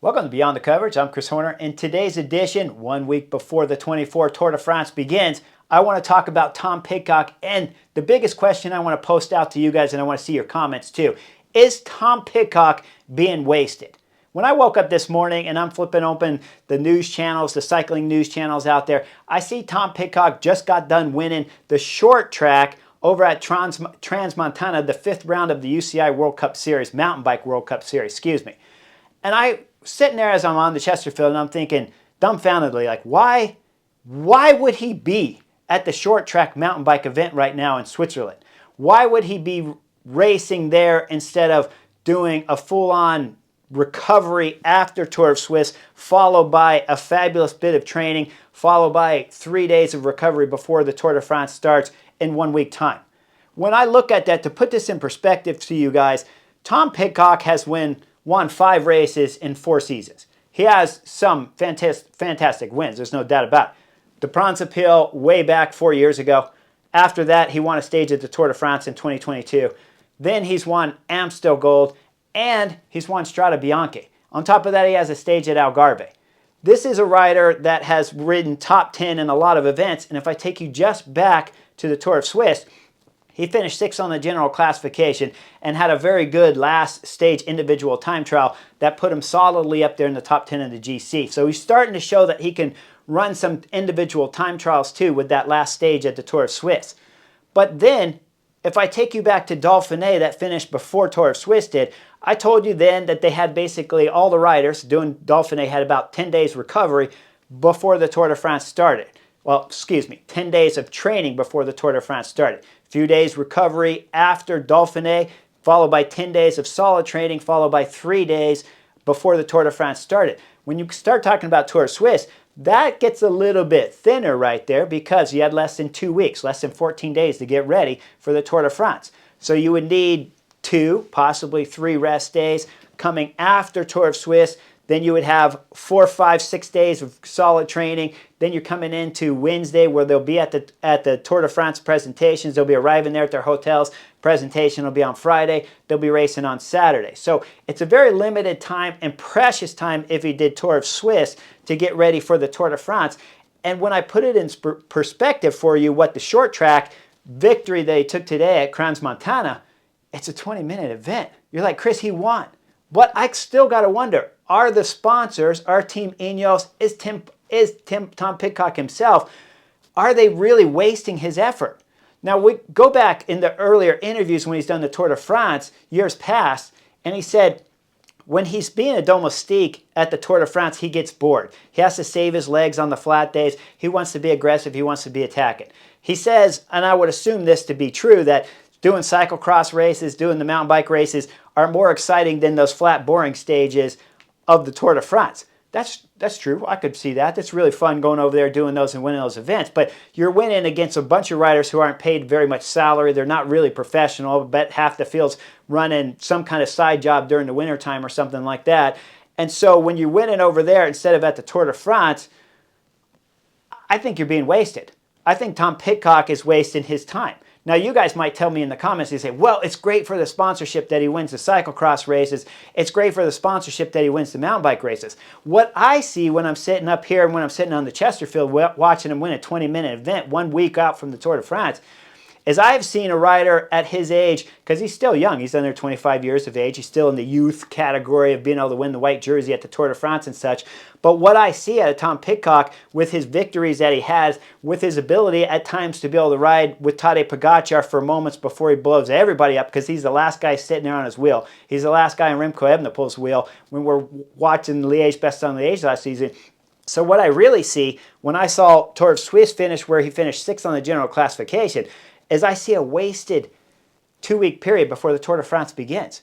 Welcome to Beyond the Coverage. I'm Chris Horner. In today's edition, 1 week before the 24 Tour de France begins, I want to talk about Tom Pidcock, and the biggest question I want to post out to you guys, and I want to see your comments too, is Tom Pidcock being wasted? When I woke up this morning and I'm flipping open the news channels, the cycling news channels out there, I see Tom Pidcock just got done winning the short track over at Trans-Montana, the 5th round of the UCI World Cup Series, Mountain Bike World Cup Series, excuse me. And I sitting there as I'm on the Chesterfield and I'm thinking dumbfoundedly, like, why would he be at the short track mountain bike event right now in Switzerland? Why would he be racing there instead of doing a full-on recovery after Tour of Swiss, followed by a fabulous bit of training, followed by 3 days of recovery before the Tour de France starts in 1 week time? When I look at that, to put this in perspective to you guys, Tom Pidcock has won 5 races in 4 seasons. He has some fantastic wins, there's no doubt about it. The Principale way back 4 years ago. After that, he won a stage at the Tour de France in 2022. Then he's won Amstel Gold, and he's won Strade Bianche. On top of that, he has a stage at Algarve. This is a rider that has ridden top 10 in a lot of events, and if I take you just back to the Tour of Swiss, he finished 6th on the general classification and had a very good last stage individual time trial that put him solidly up there in the top 10 of the GC. So he's starting to show that he can run some individual time trials too with that last stage at the Tour of Swiss. But then, if I take you back to Dauphiné that finished before Tour of Swiss did, I told you then that they had basically all the riders doing Dauphiné had about 10 days recovery before the Tour de France started. Well, excuse me, 10 days of training before the Tour de France started. Few days recovery after Dauphiné, followed by 10 days of solid training, followed by 3 days before the Tour de France started. When you start talking about Tour Swiss, that gets a little bit thinner right there because you had less than 2 weeks, less than 14 days to get ready for the Tour de France. So you would need 2, possibly 3 rest days coming after Tour of Swiss. Then you would have 4, 5, 6 days of solid training. Then you're coming into Wednesday where they'll be at the Tour de France presentations. They'll be arriving there at their hotels. Presentation will be on Friday. They'll be racing on Saturday. So it's a very limited time and precious time if he did Tour of Swiss to get ready for the Tour de France. And when I put it in perspective for you, what the short track victory that he took today at Trans-Montana, it's a 20-minute event. You're like, Chris, he won. But I still got to wonder, are the sponsors, our Team Ineos, is Tom Pidcock himself, are they really wasting his effort? Now, we go back in the earlier interviews when he's done the Tour de France, years past, and he said when he's being a domestique at the Tour de France, he gets bored. He has to save his legs on the flat days. He wants to be aggressive. He wants to be attacking. He says, and I would assume this to be true, that doing cyclocross races, doing the mountain bike races are more exciting than those flat, boring stages of the Tour de France. That's true. I could see that. It's really fun going over there doing those and winning those events. But you're winning against a bunch of riders who aren't paid very much salary. They're not really professional. I bet half the field's running some kind of side job during the wintertime or something like that. And so when you're winning over there instead of at the Tour de France, I think you're being wasted. I think Tom Pidcock is wasting his time. Now, you guys might tell me in the comments, you say, well, it's great for the sponsorship that he wins the cyclocross races. It's great for the sponsorship that he wins the mountain bike races. What I see when I'm sitting up here and when I'm sitting on the Chesterfield watching him win a 20-minute event 1 week out from the Tour de France is I've seen a rider at his age, because he's still young, he's under 25 years of age, he's still in the youth category of being able to win the white jersey at the Tour de France and such. But what I see out of Tom Pidcock with his victories that he has, with his ability at times to be able to ride with Tadej Pogacar for moments before he blows everybody up, because he's the last guy sitting there on his wheel. He's the last guy in Remco Evenepoel's wheel when we're watching Liège Best on Liège last season. So what I really see when I saw Tour of Swiss finish where he finished 6th on the general classification is I see a wasted 2-week period before the Tour de France begins.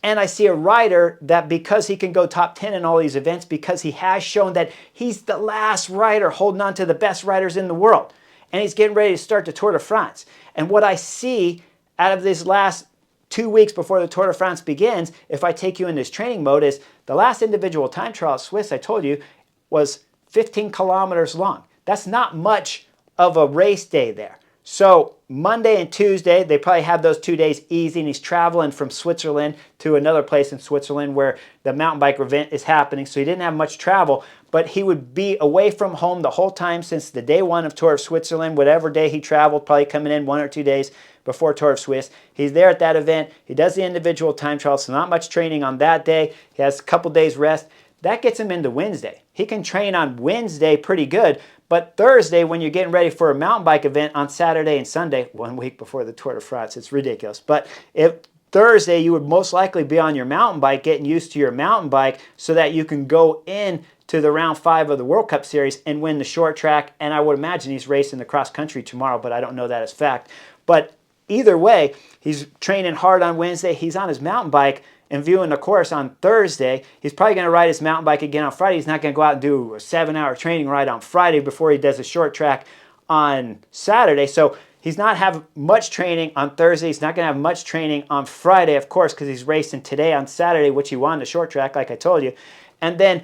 And I see a rider that because he can go top 10 in all these events, because he has shown that he's the last rider holding on to the best riders in the world. And he's getting ready to start the Tour de France. And what I see out of this last 2 weeks before the Tour de France begins, if I take you in this training mode, is the last individual time trial at Swiss, I told you, was 15 kilometers long. That's not much of a race day there. So Monday and Tuesday, they probably have those 2 days easy, and he's traveling from Switzerland to another place in Switzerland where the mountain bike event is happening. So he didn't have much travel, but he would be away from home the whole time since the day one of Tour of Switzerland, whatever day he traveled, probably coming in 1 or 2 days before Tour of Swiss. He's there at that event. He does the individual time trial, so not much training on that day. He has a couple days rest. That gets him into Wednesday. He can train on Wednesday pretty good, but Thursday, when you're getting ready for a mountain bike event on Saturday and Sunday, 1 week before the Tour de France, it's ridiculous. But if Thursday, you would most likely be on your mountain bike, getting used to your mountain bike so that you can go in to the round 5 of the World Cup Series and win the short track. And I would imagine he's racing the cross country tomorrow, but I don't know that as fact. But either way, he's training hard on Wednesday. He's on his mountain bike and viewing the course on Thursday. He's probably going to ride his mountain bike again on Friday. He's not going to go out and do a 7-hour training ride on Friday before he does a short track on Saturday. So he's not have much training on Thursday. He's not going to have much training on Friday, of course, because he's racing today on Saturday, which he won the short track, like I told you. And then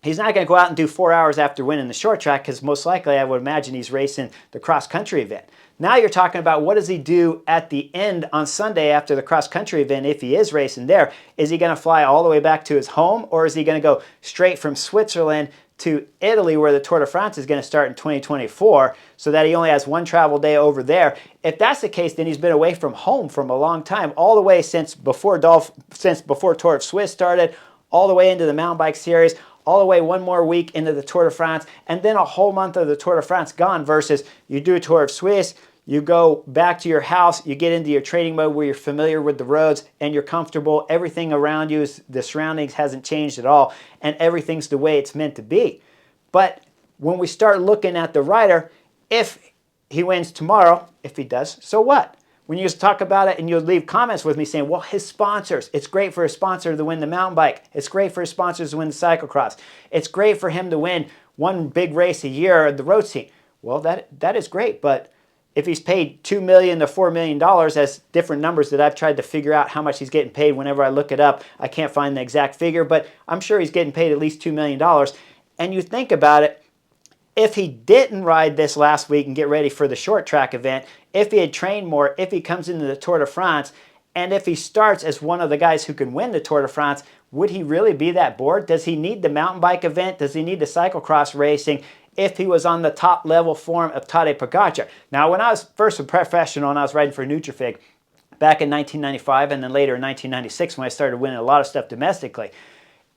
he's not going to go out and do 4 hours after winning the short track because most likely I would imagine he's racing the cross-country event. Now you're talking about what does he do at the end on Sunday after the cross-country event if he is racing there. Is he going to fly all the way back to his home, or is he going to go straight from Switzerland to Italy where the Tour de France is going to start in 2024 so that he only has 1 travel day over there? If that's the case, then he's been away from home from a long time, all the way since before Tour of Swiss started, all the way into the mountain bike series, all the way 1 more week into the Tour de France, and then a whole month of the Tour de France gone versus you do a Tour of Swiss, you go back to your house, you get into your training mode where you're familiar with the roads and you're comfortable. Everything around you, the surroundings hasn't changed at all, and everything's the way it's meant to be. But when we start looking at the rider, if he wins tomorrow, if he does, so what? When you just talk about it and you'll leave comments with me saying, well, his sponsors, it's great for his sponsor to win the mountain bike. It's great for his sponsors to win the cyclocross. It's great for him to win 1 big race a year at the road scene. Well, that is great, but if he's paid $2 million to $4 million, as different numbers that I've tried to figure out how much he's getting paid whenever I look it up, I can't find the exact figure, but I'm sure he's getting paid at least $2 million. And you think about it, if he didn't ride this last week and get ready for the short track event, if he had trained more, if he comes into the Tour de France, and if he starts as one of the guys who can win the Tour de France, would he really be that bored? Does he need the mountain bike event? Does he need the cyclocross racing if he was on the top level form of Tadej Pogacar? Now, when I was first a professional and I was riding for Nutrifig back in 1995 and then later in 1996 when I started winning a lot of stuff domestically,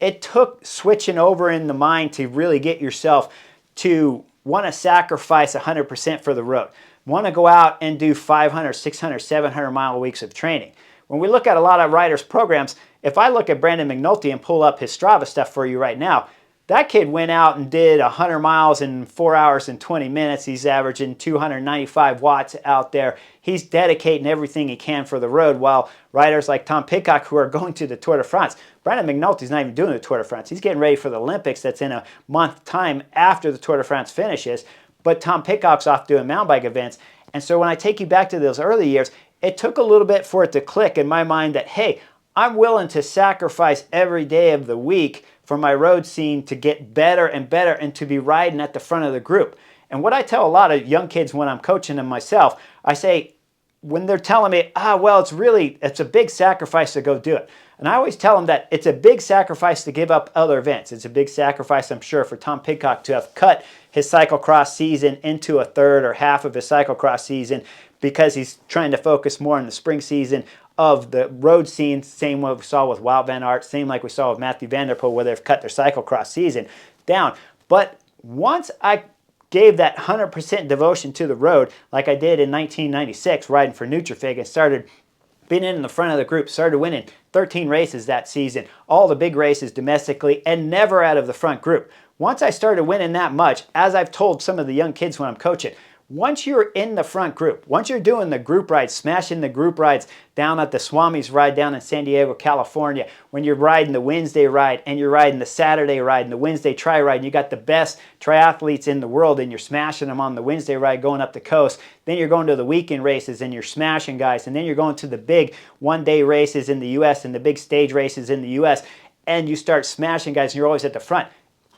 it took switching over in the mind to really get yourself to want to sacrifice 100% for the road. Want to go out and do 500, 600, 700 mile weeks of training. When we look at a lot of riders' programs, if I look at Brandon McNulty and pull up his Strava stuff for you right now, that kid went out and did 100 miles in 4 hours and 20 minutes. He's averaging 295 watts out there. He's dedicating everything he can for the road, while riders like Tom Pidcock, who are going to the Tour de France, Brandon McNulty's not even doing the Tour de France. He's getting ready for the Olympics that's in a month time after the Tour de France finishes. But Tom Pidcock's off doing mountain bike events. And so when I take you back to those early years, it took a little bit for it to click in my mind that, hey, I'm willing to sacrifice every day of the week for my road scene to get better and better and to be riding at the front of the group. And what I tell a lot of young kids when I'm coaching them myself, I say, when they're telling me, well, it's a big sacrifice to go do it. And I always tell them that it's a big sacrifice to give up other events. It's a big sacrifice, I'm sure, for Tom Pidcock to have cut his cyclocross season into a third or half of his cyclocross season because he's trying to focus more on the spring season of the road scene, same what we saw with Wout van Aert, same like we saw with Matthew van der Poel, where they've cut their cyclocross season down. But once I gave that 100% devotion to the road, like I did in 1996, riding for Nutrifig, and started being in the front of the group, started winning 13 races that season, all the big races domestically, and never out of the front group. Once I started winning that much, as I've told some of the young kids when I'm coaching, once you're in the front group, once you're doing the group rides, smashing the group rides down at the Swami's ride down in San Diego, California, when you're riding the Wednesday ride and you're riding the Saturday ride and the Wednesday tri ride, and you got the best triathletes in the world and you're smashing them on the Wednesday ride going up the coast, then you're going to the weekend races and you're smashing guys, and then you're going to the big one-day races in the U.S. and the big stage races in the U.S., and you start smashing guys and you're always at the front.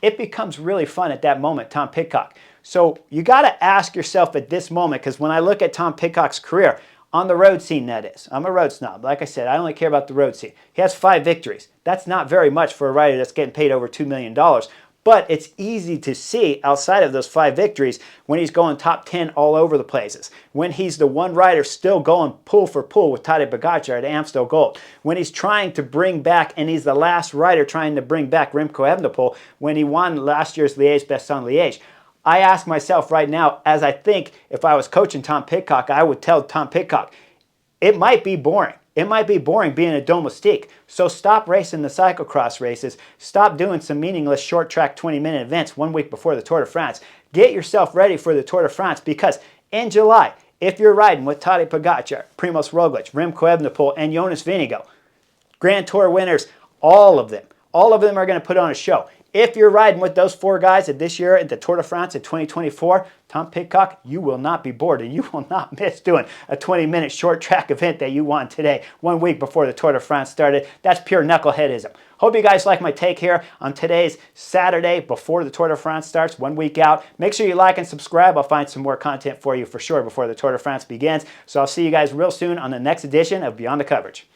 it becomes really fun at that moment, Tom Pidcock. So you got to ask yourself at this moment, because when I look at Tom Pidcock's career, on the road scene that is, I'm a road snob. Like I said, I only care about the road scene. He has 5 victories. That's not very much for a rider that's getting paid over $2 million. But it's easy to see outside of those 5 victories when he's going top 10 all over the places. When he's the one rider still going pull for pull with Tadej Pogacar at Amstel Gold. When he's trying to bring back, and he's the last rider trying to bring back Remco Evenepoel when he won last year's Liège-Bastogne-Liège. I ask myself right now, as I think if I was coaching Tom Pidcock, I would tell Tom Pidcock, it might be boring. It might be boring being a domestique. So stop racing the cyclocross races. Stop doing some meaningless short track 20-minute events 1 week before the Tour de France. Get yourself ready for the Tour de France, because in July, if you're riding with Tadej Pogacar, Primož Roglic, Remco Evenepoel, and Jonas Vingegaard, Grand Tour winners, all of them are going to put on a show. If you're riding with those 4 guys at this year at the Tour de France in 2024, Tom Pidcock, you will not be bored, and you will not miss doing a 20-minute short track event that you won today, 1 week before the Tour de France started. That's pure knuckleheadism. Hope you guys like my take here on today's Saturday before the Tour de France starts, 1 week out. Make sure you like and subscribe. I'll find some more content for you for sure before the Tour de France begins. So I'll see you guys real soon on the next edition of Beyond the Coverage.